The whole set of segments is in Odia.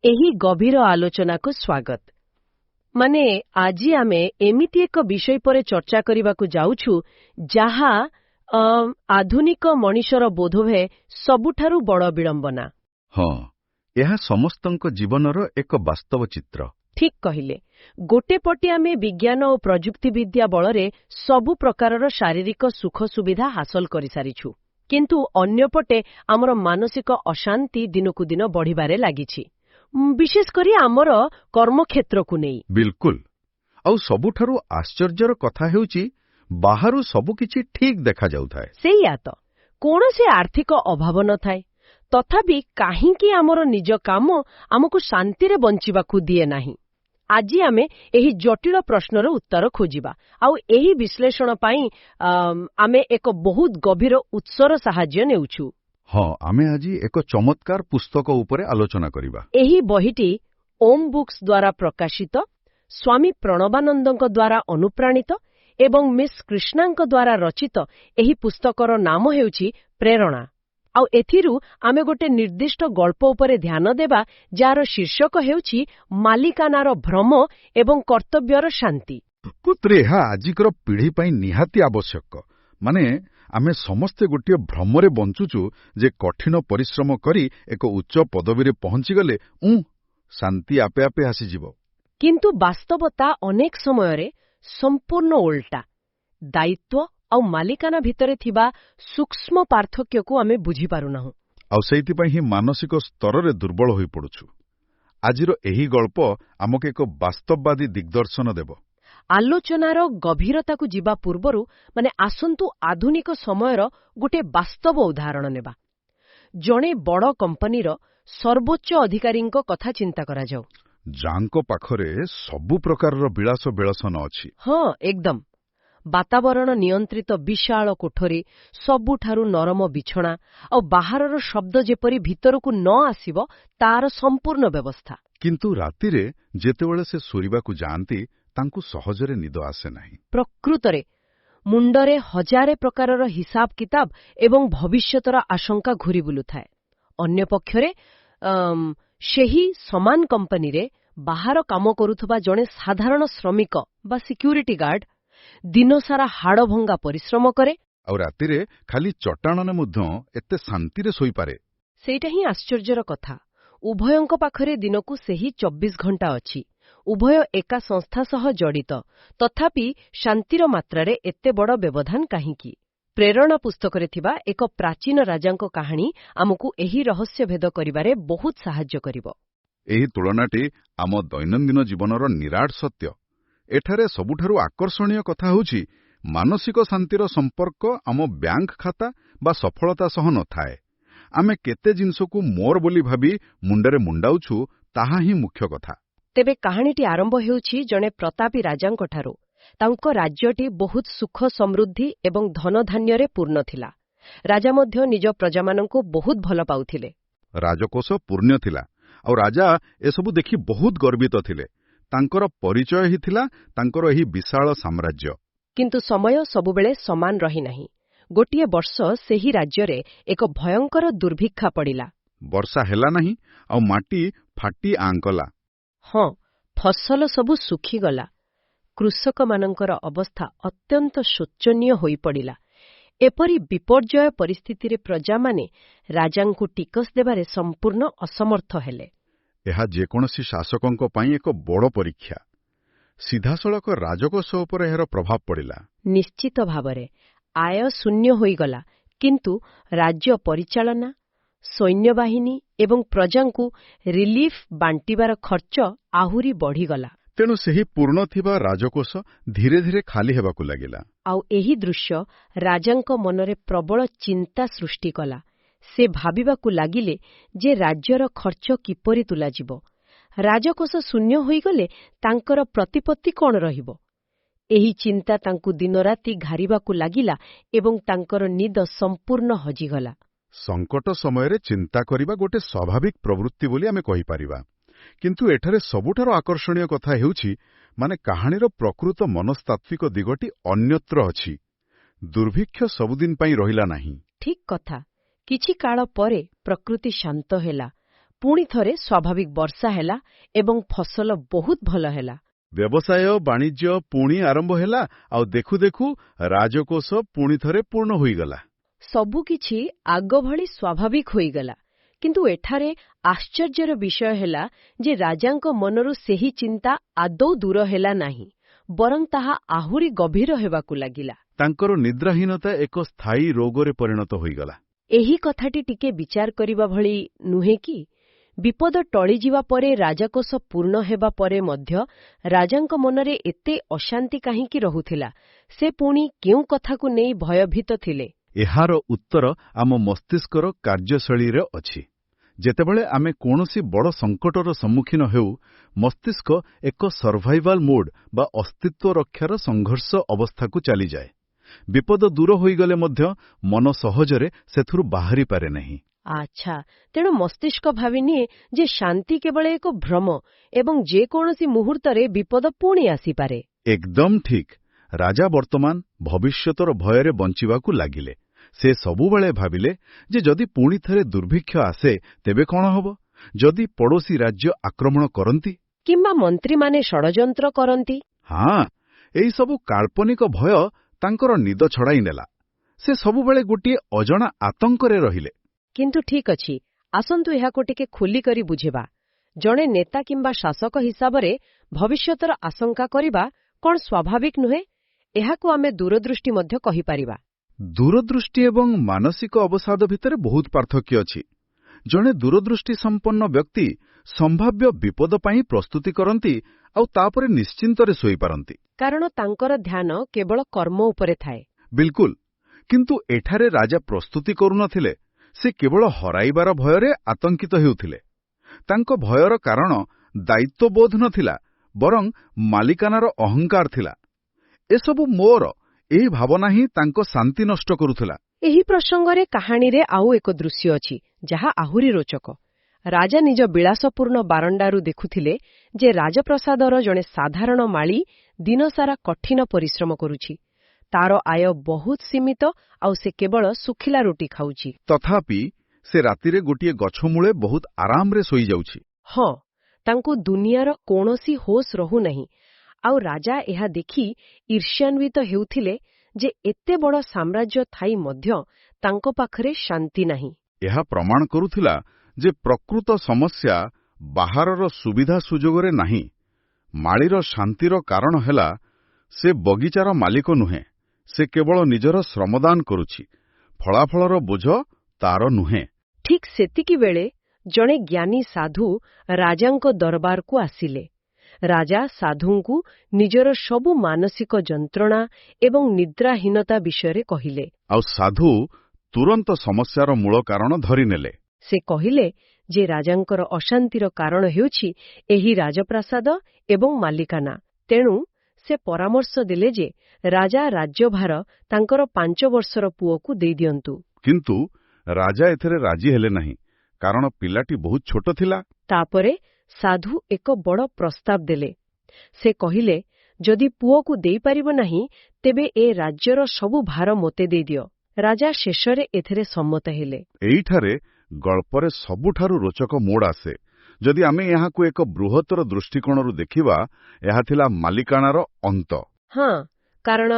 ଏହି ଗଭୀର ଆଲୋଚନାକୁ ସ୍ୱାଗତ। ମାନେ ଆଜି ଆମେ ଏମିତି ଏକ ବିଷୟ ପରେ ଚର୍ଚ୍ଚା କରିବାକୁ ଯାଉଛୁ ଯାହା ଆଧୁନିକ ମଣିଷର ବୋଧହୁଏ ସବୁଠାରୁ ବଡ଼ ବିଡ଼ମ୍ବନା। ହଁ, ଏହା ସମସ୍ତଙ୍କ ଜୀବନର ଏକ ବାସ୍ତବ ଚିତ୍ର। ଠିକ୍ କହିଲେ। ଗୋଟେ ପଟେ ଆମେ ବିଜ୍ଞାନ ଓ ପ୍ରଯୁକ୍ତିବିଦ୍ୟା ବଳରେ ସବୁ ପ୍ରକାରର ଶାରୀରିକ ସୁଖ ସୁବିଧା ହାସଲ କରିସାରିଛୁ, କିନ୍ତୁ ଅନ୍ୟପଟେ ଆମର ମାନସିକ ଅଶାନ୍ତି ଦିନକୁ ଦିନ ବଢ଼ିବାରେ ଲାଗିଛି, ବିଶେଷ କରି ଆମର କର୍ମକ୍ଷେତ୍ରକୁ ନେଇ। ବିଲକୁଲ। ଆଉ ସବୁଠାରୁ ଆଶ୍ଚର୍ଯ୍ୟର କଥା ହେଉଛି ବାହାରୁ ସବୁକିଛି ଠିକ୍ ଦେଖାଯାଉଥାଏ। ସେଇଆ ତ, କୌଣସି ଆର୍ଥିକ ଅଭାବ ନଥାଏ, ତଥାପି କାହିଁକି ଆମର ନିଜ କାମ ଆମକୁ ଶାନ୍ତିରେ ବଞ୍ଚିବାକୁ ଦିଏ ନାହିଁ? ଆଜି ଆମେ ଏହି ଜଟିଳ ପ୍ରଶ୍ନର ଉତ୍ତର ଖୋଜିବା, ଆଉ ଏହି ବିଶ୍ଳେଷଣ ପାଇଁ ଆମେ ଏକ ବହୁତ ଗଭୀର ଉତ୍ସର ସାହାଯ୍ୟ ନେଉଛୁ। ହଁ, ଆମେ ଆଜି ଏକ ଚମତ୍କାର ପୁସ୍ତକ ଉପରେ ଆଲୋଚନା କରିବା। ଏହି ବହିଟି ଓମ୍ ବୁକ୍ସ ଦ୍ୱାରା ପ୍ରକାଶିତ, ସ୍ୱାମୀ ପ୍ରଣବାନନ୍ଦଙ୍କ ଦ୍ୱାରା ଅନୁପ୍ରାଣିତ ଏବଂ ମିସ୍ କୃଷ୍ଣାଙ୍କ ଦ୍ୱାରା ରଚିତ। ଏହି ପୁସ୍ତକର ନାମ ହେଉଛି ପ୍ରେରଣା, ଆଉ ଏଥିରୁ ଆମେ ଗୋଟେ ନିର୍ଦ୍ଦିଷ୍ଟ ଗଳ୍ପ ଉପରେ ଧ୍ୟାନ ଦେବା ଯାହାର ଶୀର୍ଷକ ହେଉଛି ମାଲିକାନାର ଭ୍ରମ ଏବଂ କର୍ତ୍ତବ୍ୟର ଶାନ୍ତି। ପ୍ରକୃତରେ ଏହା ଆଜିର ପିଢ଼ି ପାଇଁ ନିହାତି ଆବଶ୍ୟକ। ମାନେ ଆମେ ସମସ୍ତେ ଗୋଟିଏ ଭ୍ରମରେ ବଞ୍ଚୁଛୁ ଯେ କଠିନ ପରିଶ୍ରମ କରି ଏକ ଉଚ୍ଚ ପଦବୀରେ ପହଞ୍ଚିଗଲେ ଶାନ୍ତି ଆପେ ଆପେ ଆସିଯିବ। କିନ୍ତୁ ବାସ୍ତବତା ଅନେକ ସମୟରେ ସମ୍ପୂର୍ଣ୍ଣ ଓଲଟା। ଦାୟିତ୍ୱ ଆଉ ମାଲିକାନା ଭିତରେ ଥିବା ସୂକ୍ଷ୍ମ ପାର୍ଥକ୍ୟକୁ ଆମେ ବୁଝିପାରୁନାହୁଁ, ଆଉ ସେଇଥିପାଇଁ ହିଁ ମାନସିକ ସ୍ତରରେ ଦୁର୍ବଳ ହୋଇପଡ଼ୁଛୁ। ଆଜିର ଏହି ଗଳ୍ପ ଆମକୁ ଏକ ବାସ୍ତବବାଦୀ ଦିଗ୍ଦର୍ଶନ ଦେବ। ଆଲୋଚନାର ଗଭୀରତାକୁ ଯିବା ପୂର୍ବରୁ ଆସନ୍ତୁ ଆଧୁନିକ ସମୟର ଗୋଟେ ବାସ୍ତବ ଉଦାହରଣ ନେବା। ଜଣେ ବଡ଼ କମ୍ପାନୀର ସର୍ବୋଚ୍ଚ ଅଧିକାରୀଙ୍କ କଥା ଚିନ୍ତା କରାଯାଉ, ଯାଙ୍କ ପାଖରେ ସବୁ ପ୍ରକାରର ବିଳାସ ବିଳାସନ ଅଛି। ହଁ, ଏକଦମ। ବାତାବରଣ ନିୟନ୍ତ୍ରିତ ବିଶାଳ କୋଠରୀ, ସବୁଠାରୁ ନରମ ବିଛଣା, ଆଉ ବାହାରର ଶବ୍ଦ ଯେପରି ଭିତରକୁ ନ ଆସିବ ତାର ସମ୍ପୂର୍ଣ୍ଣ ବ୍ୟବସ୍ଥା। କିନ୍ତୁ ରାତିରେ ଯେତେବେଳେ ସେ ଶୋଇବାକୁ ଯାଆନ୍ତି ତାଙ୍କୁ ସହଜରେ ନିଦ ଆସେ ନାହିଁ। ପ୍ରକୃତରେ ମୁଣ୍ଡରେ ହଜାରେ ପ୍ରକାରର ହିସାବ କିତାବ ଏବଂ ଭବିଷ୍ୟତର ଆଶଙ୍କା ଘୂରି ବୁଲୁଥାଏ। ଅନ୍ୟପକ୍ଷରେ ସେହି ସମାନ କମ୍ପାନୀରେ ବାହାର କାମ କରୁଥିବା ଜଣେ ସାଧାରଣ ଶ୍ରମିକ ବା ସିକ୍ୟୁରିଟି ଗାର୍ଡ ଦିନସାରା ହାଡ଼ଭଙ୍ଗା ପରିଶ୍ରମ କରେ, ଆଉ ରାତିରେ ଖାଲି ଚଟାଣରେ ମଧ୍ୟ ଏତେ ଶାନ୍ତିରେ ଶୋଇପାରେ। ସେଇଟା ହିଁ ଆଶ୍ଚର୍ଯ୍ୟର କଥା। ଉଭୟଙ୍କ ପାଖରେ ଦିନକୁ ସେହି 24 ଘଣ୍ଟା ଅଛି। ଉଭୟ ଏକା ସଂସ୍ଥା ସହ ଜଡ଼ିତ, ତଥାପି ଶାନ୍ତିର ମାତ୍ରାରେ ଏତେ ବଡ଼ ବ୍ୟବଧାନ କାହିଁକି? ପ୍ରେରଣା ପୁସ୍ତକରେ ଥିବା ଏକ ପ୍ରାଚୀନ ରାଜାଙ୍କ କାହାଣୀ ଆମକୁ ଏହି ରହସ୍ୟଭେଦ କରିବାରେ ବହୁତ ସାହାଯ୍ୟ କରିବ। ଏହି ତୁଳନାଟି ଆମ ଦୈନନ୍ଦିନ ଜୀବନର ନିରାଟ ସତ୍ୟ। ଏଠାରେ ସବୁଠାରୁ ଆକର୍ଷଣୀୟ କଥା ହେଉଛି ମାନସିକ ଶାନ୍ତିର ସମ୍ପର୍କ ଆମ ବ୍ୟାଙ୍କ ଖାତା ବା ସଫଳତା ସହ ନଥାଏ। ଆମେ କେତେ ଜିନିଷକୁ ମୋର ବୋଲି ଭାବି ମୁଣ୍ଡରେ ମୁଣ୍ଡାଉଛୁ, ତାହା ହିଁ ମୁଖ୍ୟ କଥା। ତେବେ କାହାଣୀଟି ଆରମ୍ଭ ହେଉଛି ଜଣେ ପ୍ରତାପୀ ରାଜାଙ୍କଠାରୁ। ତାଙ୍କ ରାଜ୍ୟଟି ବହୁତ ସୁଖ ସମୃଦ୍ଧି ଏବଂ ଧନଧାନ୍ୟରେ ପୂର୍ଣ୍ଣ ଥିଲା। ରାଜା ମଧ୍ୟ ନିଜ ପ୍ରଜାମାନଙ୍କୁ ବହୁତ ଭଲ ପାଉଥିଲେ। ରାଜକୋଷ ପୂର୍ଣ୍ଣ ଥିଲା, ଆଉ ରାଜା ଏସବୁ ଦେଖି ବହୁତ ଗର୍ବିତ ଥିଲେ। ତାଙ୍କର ପରିଚୟ ହିଁ ଥିଲା ତାଙ୍କର ଏହି ବିଶାଳ ସାମ୍ରାଜ୍ୟ। କିନ୍ତୁ ସମୟ ସବୁବେଳେ ସମାନ ରହିନାହିଁ। ଗୋଟିଏ ବର୍ଷ ସେହି ରାଜ୍ୟରେ ଏକ ଭୟଙ୍କର ଦୁର୍ଭିକ୍ଷା ପଡ଼ିଲା। ବର୍ଷା ହେଲା ନାହିଁ, ଆଉ ମାଟି ଫାଟି ଆଁ କଲା। ହଁ, ଫସଲ ସବୁ ଶୁଖିଗଲା। କୃଷକମାନଙ୍କର ଅବସ୍ଥା ଅତ୍ୟନ୍ତ ଶୋଚନୀୟ ହୋଇପଡ଼ିଲା। ଏପରି ବିପର୍ଯ୍ୟୟ ପରିସ୍ଥିତିରେ ପ୍ରଜାମାନେ ରାଜାଙ୍କୁ ଟିକସ ଦେବାରେ ସମ୍ପୂର୍ଣ୍ଣ ଅସମର୍ଥ ହେଲେ। ଏହା ଯେକୌଣସି ଶାସକଙ୍କ ପାଇଁ ଏକ ବଡ଼ ପରୀକ୍ଷା। ସିଧାସଳଖ ରାଜକୋଷ ଉପରେ ଏହାର ପ୍ରଭାବ ପଡ଼ିଲା। ନିଶ୍ଚିତ ଭାବରେ ଆୟ ଶୂନ୍ୟ ହୋଇଗଲା, କିନ୍ତୁ ରାଜ୍ୟ ପରିଚାଳନା, ସୈନ୍ୟବାହିନୀ ଏବଂ ପ୍ରଜାଙ୍କୁ ରିଲିଫ୍ ବାଣ୍ଟିବାର ଖର୍ଚ୍ଚ ଆହୁରି ବଢ଼ିଗଲା। ତେଣୁ ସେହି ପୂର୍ଣ୍ଣ ଥିବା ରାଜକୋଷ ଧୀରେ ଧୀରେ ଖାଲି ହେବାକୁ ଲାଗିଲା। ଆଉ ଏହି ଦୃଶ୍ୟ ରାଜାଙ୍କ ମନରେ ପ୍ରବଳ ଚିନ୍ତା ସୃଷ୍ଟି କଲା। ସେ ଭାବିବାକୁ ଲାଗିଲେ ଯେ ରାଜ୍ୟର ଖର୍ଚ୍ଚ କିପରି ତୁଲାଯିବ। ରାଜକୋଷ ଶୂନ୍ୟ ହୋଇଗଲେ ତାଙ୍କର ପ୍ରତିପତ୍ତି କ'ଣ ରହିବ? ଏହି ଚିନ୍ତା ତାଙ୍କୁ ଦିନରାତି ଘାରିବାକୁ ଲାଗିଲା ଏବଂ ତାଙ୍କର ନିଦ ସମ୍ପୂର୍ଣ୍ଣ ହଜିଗଲା। ସଙ୍କଟ ସମୟରେ ଚିନ୍ତା କରିବା ଗୋଟେ ସ୍ୱାଭାବିକ ପ୍ରବୃତ୍ତି ବୋଲି ଆମେ କହିପାରିବା। କିନ୍ତୁ ଏଠାରେ ସବୁଠାରୁ ଆକର୍ଷଣୀୟ କଥା ହେଉଛି କାହାଣୀର ପ୍ରକୃତ ମନସ୍ତାତ୍ତ୍ୱିକ ଦିଗଟି ଅନ୍ୟତ୍ର ଅଛି। ଦୁର୍ଭିକ୍ଷ ସବୁଦିନ ପାଇଁ ରହିଲା ନାହିଁ। ଠିକ୍ କଥା। କିଛି କାଳ ପରେ ପ୍ରକୃତି ଶାନ୍ତ ହେଲା। ପୁଣି ଥରେ ସ୍ୱାଭାବିକ ବର୍ଷା ହେଲା ଏବଂ ଫସଲ ବହୁତ ଭଲ ହେଲା। ବ୍ୟବସାୟ ବାଣିଜ୍ୟ ପୁଣି ଆରମ୍ଭ ହେଲା ଆଉ ଦେଖୁ ଦେଖୁ ରାଜକୋଷ ପୁଣି ଥରେ ପୂର୍ଣ୍ଣ ହୋଇଗଲା। ସବୁକିଛି ଆଗ ଭଳି ସ୍ୱାଭାବିକ ହୋଇଗଲା। କିନ୍ତୁ ଏଠାରେ ଆଶ୍ଚର୍ଯ୍ୟର ବିଷୟ ହେଲା ଯେ ରାଜାଙ୍କ ମନରୁ ସେହି ଚିନ୍ତା ଆଦୌ ଦୂର ହେଲା ନାହିଁ, ବରଂ ତାହା ଆହୁରି ଗଭୀର ହେବାକୁ ଲାଗିଲା। ତାଙ୍କର ନିଦ୍ରାହୀନତା ଏକ ସ୍ଥାୟୀ ରୋଗରେ ପରିଣତ ହୋଇଗଲା। ଏହି କଥାଟି ଟିକେ ବିଚାର କରିବା ଭଳି ନୁହେଁ କି? ବିପଦ ଟଳିଯିବା ପରେ ରାଜକୋଷ ପୂର୍ଣ୍ଣ ହେବା ପରେ ମଧ୍ୟ ରାଜାଙ୍କ ମନରେ ଏତେ ଅଶାନ୍ତି କାହିଁକି ରହୁଥିଲା? ସେ ପୁଣି କେଉଁ କଥାକୁ ନେଇ ଭୟଭୀତ ଥିଲେ? ଏହାର ଉତ୍ତର ଆମ ମସ୍ତିଷ୍କର କାର୍ଯ୍ୟଶୈଳୀରେ ଅଛି। ଯେତେବେଳେ ଆମେ କୌଣସି ବଡ଼ ସଙ୍କଟର ସମ୍ମୁଖୀନ ହେଉ, ମସ୍ତିଷ୍କ ଏକ ସର୍ଭାଇଭାଲ୍ ମୋଡ୍ ବା ଅସ୍ତିତ୍ୱ ରକ୍ଷାର ସଂଘର୍ଷ ଅବସ୍ଥାକୁ ଚାଲିଯାଏ। ବିପଦ ଦୂର ହୋଇଗଲେ ମଧ୍ୟ ମନ ସହଜରେ ସେଥିରୁ ବାହାରିପାରେ ନାହିଁ। ଆଚ୍ଛା, ତେଣୁ ମସ୍ତିଷ୍କ ଭାବିନିଏ ଯେ ଶାନ୍ତି କେବଳ ଏକ ଭ୍ରମ ଏବଂ ଯେକୌଣସି ମୁହୂର୍ତ୍ତରେ ବିପଦ ପୁଣି ଆସିପାରେ। ଏକଦମ ଠିକ୍। ରାଜା ବର୍ତ୍ତମାନ ଭବିଷ୍ୟତର ଭୟରେ ବଞ୍ଚିବାକୁ ଲାଗିଲେ। ସେ ସବୁବେଳେ ଭାବିଲେ ଯେ ଯଦି ପୁଣି ଥରେ ଦୁର୍ଭିକ୍ଷ ଆସେ ତେବେ କ'ଣ ହେବ? ଯଦି ପଡ଼ୋଶୀ ରାଜ୍ୟ ଆକ୍ରମଣ କରନ୍ତି କିମ୍ବା ମନ୍ତ୍ରୀମାନେ ଷଡ଼ଯନ୍ତ୍ର କରନ୍ତି? ହଁ, ଏହିସବୁ କାଳ୍ପନିକ ଭୟ ତାଙ୍କର ନିଦ ଛଡ଼ାଇ ନେଲା। ସେ ସବୁବେଳେ ଗୋଟିଏ ଅଜଣା ଆତଙ୍କରେ ରହିଲେ। କିନ୍ତୁ ଠିକ୍ ଅଛି, ଆସନ୍ତୁ ଏହାକୁ ଟିକେ ଖୋଲିକରି ବୁଝିବା। ଜଣେ ନେତା କିମ୍ବା ଶାସକ ହିସାବରେ ଭବିଷ୍ୟତର ଆଶଙ୍କା କରିବା କ'ଣ ସ୍ୱାଭାବିକ ନୁହେଁ? ଏହାକୁ ଆମେ ଦୂରଦୃଷ୍ଟି ମଧ୍ୟ କହିପାରିବା। ଦୂରଦୃଷ୍ଟି ଏବଂ ମାନସିକ ଅବସାଦ ଭିତରେ ବହୁତ ପାର୍ଥକ୍ୟ ଅଛି। ଜଣେ ଦୂରଦୃଷ୍ଟି ସମ୍ପନ୍ନ ବ୍ୟକ୍ତି ସମ୍ଭାବ୍ୟ ବିପଦ ପାଇଁ ପ୍ରସ୍ତୁତି କରନ୍ତି ଆଉ ତାପରେ ନିଶ୍ଚିନ୍ତରେ ଶୋଇପାରନ୍ତି। କାରଣ ତାଙ୍କର ଧ୍ୟାନ କେବଳ କର୍ମ ଉପରେ ଥାଏ। ବିଲକୁଲ। କିନ୍ତୁ ଏଠାରେ ରାଜା ପ୍ରସ୍ତୁତି କରୁନଥିଲେ, ସେ କେବଳ ହରାଇବାର ଭୟରେ ଆତଙ୍କିତ ହେଉଥିଲେ। ତାଙ୍କ ଭୟର କାରଣ ଦାୟିତ୍ୱବୋଧ ନଥିଲା, ବରଂ ମାଲିକାନାର ଅହଙ୍କାର ଥିଲା। ଏସବୁ ମୋର, ଏହି ଭାବନା ହିଁ ତାଙ୍କ ଶାନ୍ତି ନଷ୍ଟ କରୁଥିଲା। ଏହି ପ୍ରସଙ୍ଗରେ କାହାଣୀରେ ଆଉ ଏକ ଦୃଶ୍ୟ ଅଛି, ଯାହା ଆହୁରି ରୋଚକ। ରାଜା ନିଜ ବିଳାସପୂର୍ଣ୍ଣ ବାରଣ୍ଡାରୁ ଦେଖୁଥିଲେ ଯେ ରାଜପ୍ରସାଦର ଜଣେ ସାଧାରଣ ମାଳୀ ଦିନସାରା କଠିନ ପରିଶ୍ରମ କରୁଛି। ତାର ଆୟ ବହୁତ ସୀମିତ ଆଉ ସେ କେବଳ ଶୁଖିଲା ରୁଟି ଖାଉଛି। ତଥାପି ସେ ରାତିରେ ଗୋଟିଏ ଗଛ ମୂଳେ ବହୁତ ଆରାମରେ ଶୋଇଯାଉଛି। ହଁ, ତାଙ୍କୁ ଦୁନିଆର କୌଣସି ହୋସ୍ ରହୁନାହିଁ। ଆଉ ରାଜା ଏହା ଦେଖି ଈର୍ଷ୍ୟାନ୍ୱିତ ହେଉଥିଲେ ଯେ ଏତେ ବଡ଼ ସାମ୍ରାଜ୍ୟ ଥାଇ ମଧ୍ୟ ତାଙ୍କ ପାଖରେ ଶାନ୍ତି ନାହିଁ। ଏହା ପ୍ରମାଣ କରୁଥିଲା ଯେ ପ୍ରକୃତ ସମସ୍ୟା ବାହାରର ସୁବିଧା ସୁଯୋଗରେ ନାହିଁ। ମାଳୀର ଶାନ୍ତିର କାରଣ ହେଲା ସେ ବଗିଚାର ମାଲିକ ନୁହେଁ। ସେ କେବଳ ନିଜର ଶ୍ରମଦାନ କରୁଛି। ଫଳାଫଳର ବୋଝ ତାର ନୁହେଁ। ଠିକ୍ ସେତିକିବେଳେ ଜଣେ ଜ୍ଞାନୀ ସାଧୁ ରାଜାଙ୍କ ଦରବାରକୁ ଆସିଲେ। ରାଜା ସାଧୁଙ୍କୁ ନିଜର ସବୁ ମାନସିକ ଯନ୍ତ୍ରଣା ଏବଂ ନିଦ୍ରାହୀନତା ବିଷୟରେ କହିଲେ। ଆଉ ସାଧୁ ତୁରନ୍ତ ସମସ୍ୟାର ମୂଳ କାରଣ ଧରିନେଲେ। ସେ କହିଲେ ଯେ ରାଜାଙ୍କର ଅଶାନ୍ତିର କାରଣ ହେଉଛି ଏହି ରାଜପ୍ରାସାଦ ଏବଂ ମାଲିକାନା। ତେଣୁ ସେ ପରାମର୍ଶ ଦେଲେ ଯେ ରାଜା ରାଜ୍ୟଭାର ତାଙ୍କର 5 ବର୍ଷର ପୁଅକୁ ଦେଇଦିଅନ୍ତୁ। କିନ୍ତୁ ରାଜା ଏଥିରେ ରାଜି ହେଲେ ନାହିଁ, କାରଣ ପିଲାଟି ବହୁତ ଛୋଟ ଥିଲା। ତାପରେ ସାଧୁ ଏକ ବଡ଼ ପ୍ରସ୍ତାବ ଦେଲେ। ସେ କହିଲେ, ଯଦି ପୁଅକୁ ଦେଇପାରିବ ନାହିଁ ତେବେ ଏ ରାଜ୍ୟର ସବୁ ଭାର ମୋତେ ଦେଇଦିଅ। ରାଜା ଶେଷରେ ଏଥିରେ ସମ୍ମତ ହେଲେ। ଏଇଠାରେ ଗଳ୍ପରେ ସବୁଠାରୁ ରୋଚକ ମୋଡ଼ ଆସେ। ଯଦି ଆମେ ଏହାକୁ ଏକ ବୃହତ୍ତର ଦୃଷ୍ଟିକୋଣରୁ ଦେଖିବା, ଏହା ଥିଲା ମାଲିକାଣାର ଅନ୍ତ। ହଁ, କାରଣ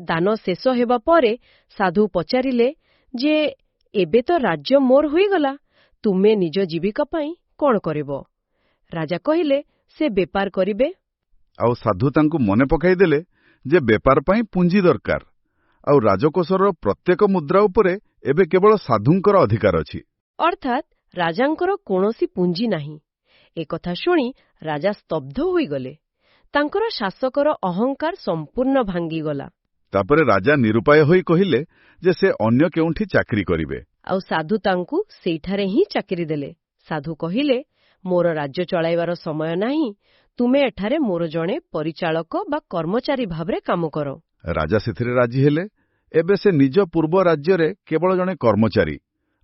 ଦାନ ଶେଷ ହେବା ପରେ ସାଧୁ ପଚାରିଲେ ଯେ ଏବେ ତ ରାଜ୍ୟ ମୋର ହୋଇଗଲା, ତୁମେ ନିଜ ଜୀବିକା ପାଇଁ କ'ଣ କରିବ? ରାଜା କହିଲେ ସେ ବେପାର କରିବେ। ଆଉ ସାଧୁ ତାଙ୍କୁ ମନେ ପକାଇଦେଲେ ଯେ ବେପାର ପାଇଁ ପୁଞ୍ଜି ଦରକାର, ଆଉ ରାଜକୋଷର ପ୍ରତ୍ୟେକ ମୁଦ୍ରା ଉପରେ ଏବେ କେବଳ ସାଧୁଙ୍କର ଅଧିକାର ଅଛି। ଅର୍ଥାତ୍ ରାଜାଙ୍କର କୌଣସି ପୁଞ୍ଜି ନାହିଁ। ଏକଥା ଶୁଣି ରାଜା ସ୍ତବ୍ଧ ହୋଇଗଲେ। ତାଙ୍କର ଶାସକର ଅହଙ୍କାର ସମ୍ପୂର୍ଣ୍ଣ ଭାଙ୍ଗିଗଲା। ତାପରେ ରାଜା ନିରୁପାୟ ହୋଇ କହିଲେ ଯେ ସେ ଅନ୍ୟ କେଉଁଠି ଚାକିରି କରିବେ। ଆଉ ସାଧୁ ତାଙ୍କୁ ସେଇଠାରେ ହିଁ ଚାକିରି ଦେଲେ। ସାଧୁ କହିଲେ, ମୋର ରାଜ୍ୟ ଚଳାଇବାର ସମୟ ନାହିଁ, ତୁମେ ଏଠାରେ ମୋର ଜଣେ ପରିଚାଳକ ବା କର୍ମଚାରୀ ଭାବରେ କାମ କର। ରାଜା ସେଥିରେ ରାଜି ହେଲେ। ଏବେ ସେ ନିଜ ପୂର୍ବ ରାଜ୍ୟରେ କେବଳ ଜଣେ କର୍ମଚାରୀ,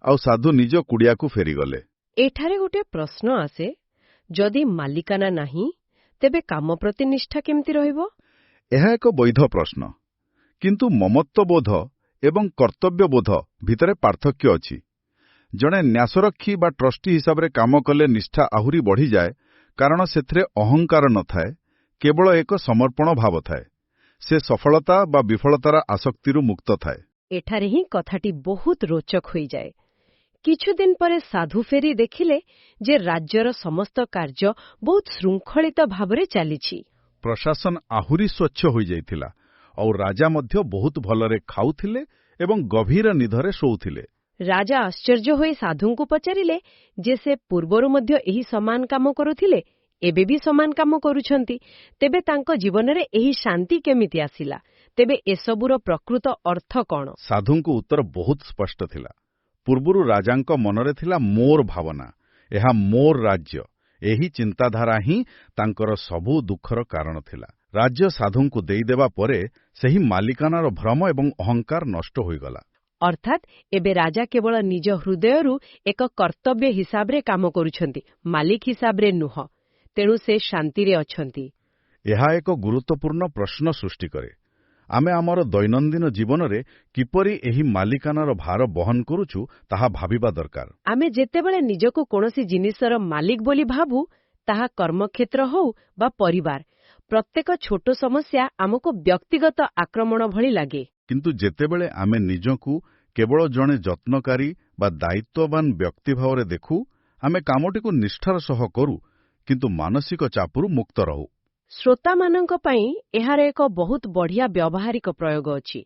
ଆଉ ସାଧୁ ନିଜ କୁଡ଼ିଆକୁ ଫେରିଗଲେ। ଏଠାରେ ଗୋଟିଏ ପ୍ରଶ୍ନ ଆସେ, ଯଦି ମାଲିକାନା ନାହିଁ ତେବେ କାମ ପ୍ରତି ନିଷ୍ଠା କେମିତି ରହିବ? ଏହା ଏକ ବୈଧ ପ୍ରଶ୍ନ। କିନ୍ତୁ ମମତ୍ୱବୋଧ ଏବଂ କର୍ତ୍ତବ୍ୟବୋଧ ଭିତରେ ପାର୍ଥକ୍ୟ ଅଛି। ଜଣେ ନ୍ୟାସରକ୍ଷୀ ବା ଟ୍ରଷ୍ଟି ହିସାବରେ କାମ କଲେ ନିଷ୍ଠା ଆହୁରି ବଢ଼ିଯାଏ, କାରଣ ସେଥିରେ ଅହଙ୍କାର ନଥାଏ, କେବଳ ଏକ ସମର୍ପଣ ଭାବ ଥାଏ। ସେ ସଫଳତା ବା ବିଫଳତାର ଆସକ୍ତିରୁ ମୁକ୍ତ ଥାଏ। ଏଠାରେ ହିଁ କଥାଟି ବହୁତ ରୋଚକ ହୋଇଯାଏ। କିଛୁଦିନ ପରେ ସାଧୁ ଫେରି ଦେଖିଲେ ଯେ ରାଜ୍ୟର ସମସ୍ତ କାର୍ଯ୍ୟ ବହୁତ ଶୃଙ୍ଖଳିତ ଭାବରେ ଚାଲିଛି। ପ୍ରଶାସନ ଆହୁରି ସ୍ୱଚ୍ଛ ହୋଇଯାଇଥିଲା, ଆଉ ରାଜା ମଧ୍ୟ ବହୁତ ଭଲରେ ଖାଉଥିଲେ ଏବଂ ଗଭୀର ନିଦରେ ଶୋଉଥିଲେ। ରାଜା ଆଶ୍ଚର୍ଯ୍ୟ ହୋଇ ସାଧୁଙ୍କୁ ପଚାରିଲେ ଯେ ସେ ପୂର୍ବରୁ ମଧ୍ୟ ଏହି ସମାନ କାମ କରୁଥିଲେ, ଏବେ ବି ସମାନ କାମ କରୁଛନ୍ତି, ତେବେ ତାଙ୍କ ଜୀବନରେ ଏହି ଶାନ୍ତି କେମିତି ଆସିଲା? ତେବେ ଏସବୁର ପ୍ରକୃତ ଅର୍ଥ କଣ? ସାଧୁଙ୍କ ଉତ୍ତର ବହୁତ ସ୍ପଷ୍ଟ ଥିଲା। ପୂର୍ବରୁ ରାଜାଙ୍କ ମନରେ ଥିଲା ମୋର ଭାବନା, ଏହା ମୋର ରାଜ୍ୟ। ଏହି ଚିନ୍ତାଧାରା ହିଁ ତାଙ୍କର ସବୁ ଦୁଃଖର କାରଣ ଥିଲା। ରାଜ୍ୟ ସାଧୁଙ୍କୁ ଦେଇଦେବା ପରେ ସେହି ମାଲିକାନାର ଭ୍ରମ ଏବଂ ଅହଙ୍କାର ନଷ୍ଟ ହୋଇଗଲା। ଅର୍ଥାତ୍ ଏବେ ରାଜା କେବଳ ନିଜ ହୃଦୟରୁ ଏକ କର୍ତ୍ତବ୍ୟ ହିସାବରେ କାମ କରୁଛନ୍ତି, ମାଲିକ ହିସାବରେ ନୁହଁ। ତେଣୁ ସେ ଶାନ୍ତିରେ ଅଛନ୍ତି। ଏହା ଏକ ଗୁରୁତ୍ୱପୂର୍ଣ୍ଣ ପ୍ରଶ୍ନ ସୃଷ୍ଟି କରେ। ଆମେ ଆମର ଦୈନନ୍ଦିନ ଜୀବନରେ କିପରି ଏହି ମାଲିକାନାର ଭାର ବହନ କରୁଛୁ ତାହା ଭାବିବା ଦରକାର। ଆମେ ଯେତେବେଳେ ନିଜକୁ କୌଣସି ଜିନିଷର ମାଲିକ ବୋଲି ଭାବୁ, ତାହା କର୍ମକ୍ଷେତ୍ର ହେଉ ବା ପରିବାର, ପ୍ରତ୍ୟେକ ଛୋଟ ସମସ୍ୟା ଆମକୁ ବ୍ୟକ୍ତିଗତ ଆକ୍ରମଣ ଭଳି ଲାଗେ। କିନ୍ତୁ ଯେତେବେଳେ ଆମେ ନିଜକୁ କେବଳ ଜଣେ ଯତ୍ନକାରୀ ବା ଦାୟିତ୍ୱବାନ ବ୍ୟକ୍ତି ଭାବରେ ଦେଖୁ, ଆମେ କାମଟିକୁ ନିଷ୍ଠାର ସହ କରୁ, କିନ୍ତୁ ମାନସିକ ଚାପରୁ ମୁକ୍ତ ରହୁ। ଶ୍ରୋତାମାନଙ୍କ ପାଇଁ ଏହାର ଏକ ବହୁତ ବଢ଼ିଆ ବ୍ୟବହାରିକ ପ୍ରୟୋଗ ଅଛି।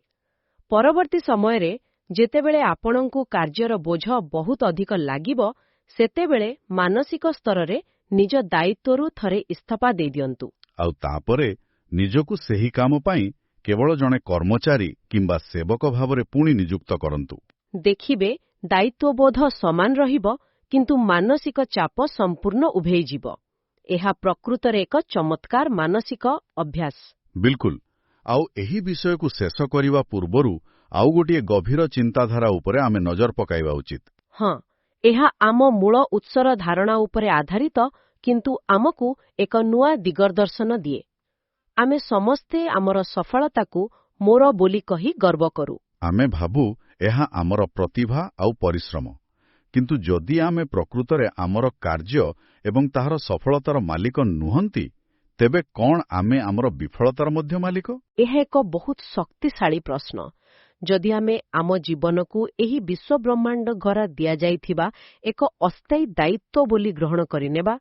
ପରବର୍ତ୍ତୀ ସମୟରେ ଯେତେବେଳେ ଆପଣଙ୍କୁ କାର୍ଯ୍ୟର ବୋଝ ବହୁତ ଅଧିକ ଲାଗିବ, ସେତେବେଳେ ମାନସିକ ସ୍ତରରେ ନିଜ ଦାୟିତ୍ୱରୁ ଥରେ ଇସ୍ତଫା ଦେଇଦିଅନ୍ତୁ। ଆଉ ତାପରେ ନିଜକୁ ସେହି କାମ ପାଇଁ କେବଳ ଜଣେ କର୍ମଚାରୀ କିମ୍ବା ସେବକ ଭାବରେ ପୁଣି ନିଯୁକ୍ତ କରନ୍ତୁ। ଦେଖିବେ ଦାୟିତ୍ୱବୋଧ ସମାନ ରହିବ, କିନ୍ତୁ ମାନସିକ ଚାପ ସମ୍ପୂର୍ଣ୍ଣ ଉଭେଇଯିବ। ଏହା ପ୍ରକୃତରେ ଏକ ଚମତ୍କାର ମାନସିକ ଅଭ୍ୟାସ। ବିଲକୁଲ। ଆଉ ଏହି ବିଷୟକୁ ଶେଷ କରିବା ପୂର୍ବରୁ ଆଉ ଗୋଟିଏ ଗଭୀର ଚିନ୍ତାଧାରା ଉପରେ ଆମେ ନଜର ପକାଇବା ଉଚିତ। ହଁ, ଏହା ଆମ ମୂଳ ଉତ୍ସର ଧାରଣା ଉପରେ ଆଧାରିତ, କିନ୍ତୁ ଆମକୁ ଏକ ନୂଆ ଦିଗଦର୍ଶନ ଦିଏ। ଆମେ ସମସ୍ତେ ଆମର ସଫଳତାକୁ ମୋର ବୋଲି କହି ଗର୍ବ କରୁ। ଆମେ ଭାବୁ ଏହା ଆମର ପ୍ରତିଭା ଆଉ ପରିଶ୍ରମ। କିନ୍ତୁ ଯଦି ଆମେ ପ୍ରକୃତରେ ଆମର କାର୍ଯ୍ୟ ଏବଂ ତାହାର ସଫଳତାର ମାଲିକ ନୁହନ୍ତି, ତେବେ କଣ ଆମେ ଆମର ବିଫଳତାର ମଧ୍ୟ ମାଲିକ? ଏହା ଏକ ବହୁତ ଶକ୍ତିଶାଳୀ ପ୍ରଶ୍ନ। ଯଦି ଆମେ ଆମ ଜୀବନକୁ ଏହି ବିଶ୍ୱବ୍ରହ୍ମାଣ୍ଡ ଦ୍ୱାରା ଦିଆଯାଇଥିବା ଏକ ଅସ୍ଥାୟୀ ଦାୟିତ୍ୱ ବୋଲି ଗ୍ରହଣ କରିନେବା,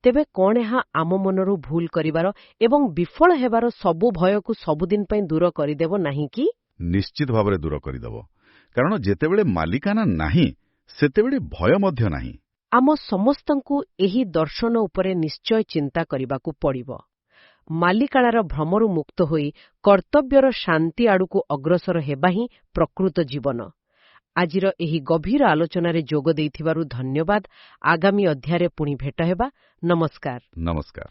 ତେବେ କଣ ଏହା ଆମ ମନରୁ ଭୁଲ କରିବାର ଏବଂ ବିଫଳ ହେବାର ସବୁ ଭୟକୁ ସବୁଦିନ ପାଇଁ ଦୂର କରିଦେବ ନାହିଁ କି? ନିଶ୍ଚିତ ଭାବରେ ଦୂର କରିଦେବ। କାରଣ ଯେତେବେଳେ ମାଲିକାନା ନାହିଁ, ସେତେବେଳେ ଭୟ ମଧ୍ୟ ନାହିଁ। ଆମ ସମସ୍ତଙ୍କୁ ଏହି ଦର୍ଶନ ଉପରେ ନିଶ୍ଚୟ ଚିନ୍ତା କରିବାକୁ ପଡ଼ିବ। ମାଲିକାନାର ଭ୍ରମରୁ ମୁକ୍ତ ହୋଇ କର୍ତ୍ତବ୍ୟର ଶାନ୍ତି ଆଡ଼କୁ ଅଗ୍ରସର ହେବା ହିଁ ପ୍ରକୃତ ଜୀବନ। ଆଜିର ଏହି ଗଭୀର ଆଲୋଚନାରେ ଯୋଗ ଦେଇଥିବାରୁ ଧନ୍ୟବାଦ। ଆଗାମୀ ଅଧ୍ୟାୟରେ ପୁଣି ଭେଟ ହେବା। ନମସ୍କାର। ନମସ୍କାର।